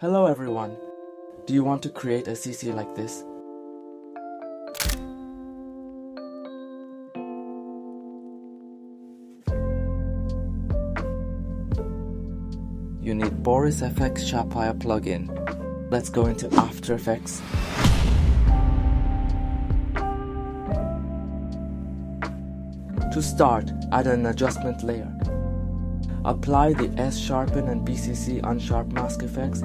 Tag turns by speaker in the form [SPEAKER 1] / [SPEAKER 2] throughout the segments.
[SPEAKER 1] Hello everyone! Do you want to create a CC like this? You need Boris FX Sharpening plugin. Let's go into After Effects. To start, add an adjustment layer. Apply the S Sharpen and BCC Unsharp mask effects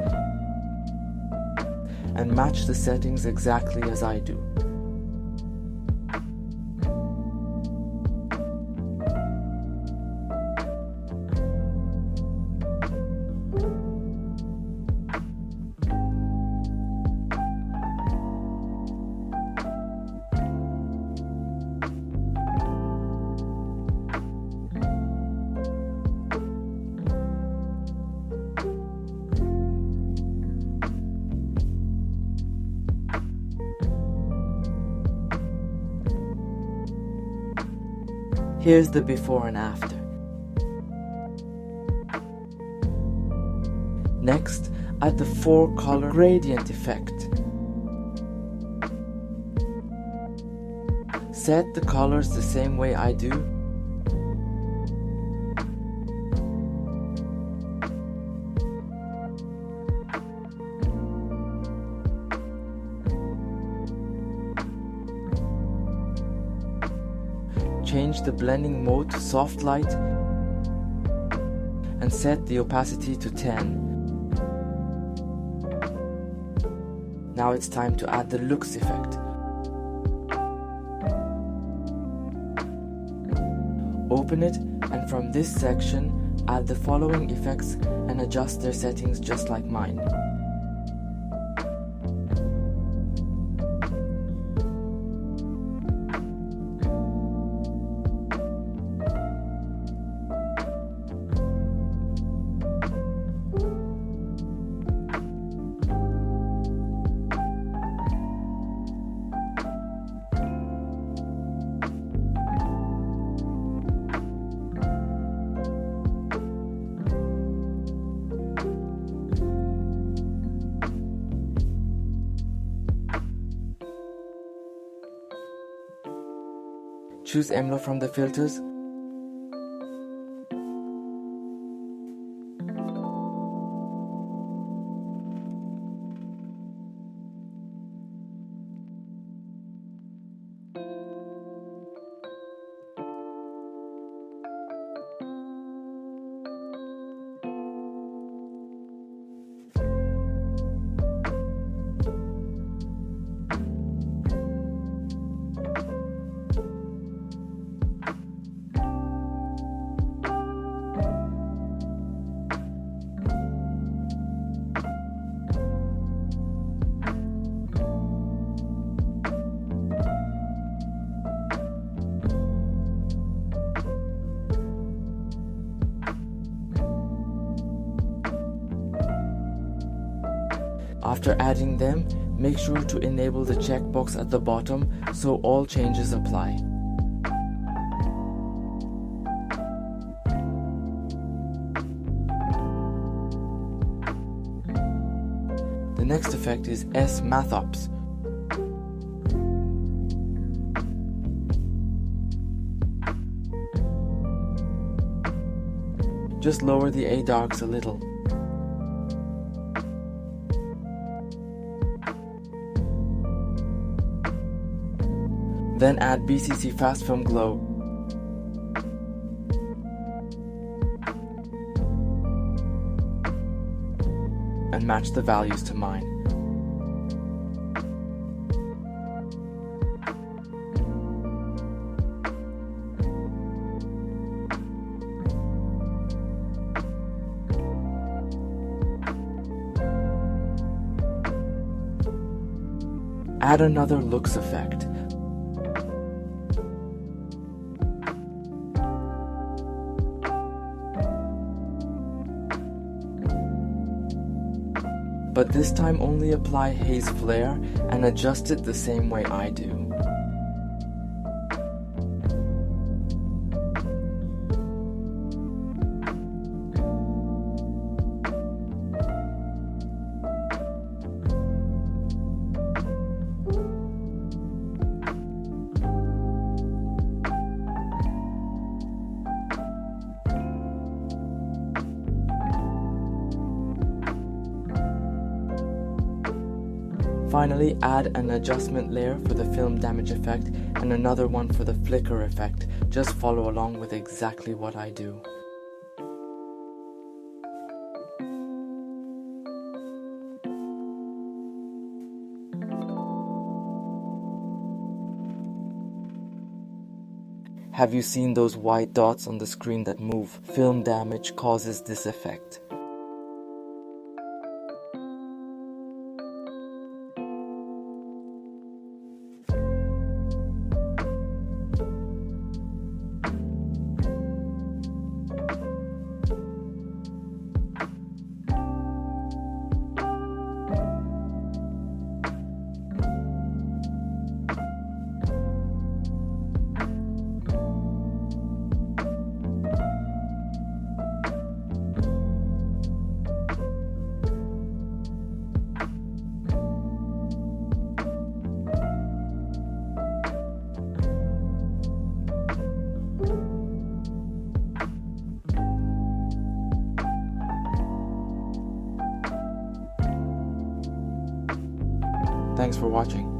[SPEAKER 1] and match the settings exactly as I do. Here's the before and after. Next, add the 4-color gradient effect. Set the colors the same way I do. Change the blending mode to soft light and set the opacity to 10. Now it's time to add the looks effect. Open it, and from this section add the following effects and adjust their settings just like mine. Choose EMLO from the filters. After adding them, make sure to enable the checkbox at the bottom so all changes apply. The next effect is S Mathops. Just lower the A darks a little. Then add BCC Fast Film Glow. And match the values to mine. Add another looks effect. But this time only apply Haze Flare and adjust it the same way I do. Finally, add an adjustment layer for the film damage effect and another one for the flicker effect. Just follow along with exactly what I do. Have you seen those white dots on the screen that move? Film damage causes this effect. Thanks for watching.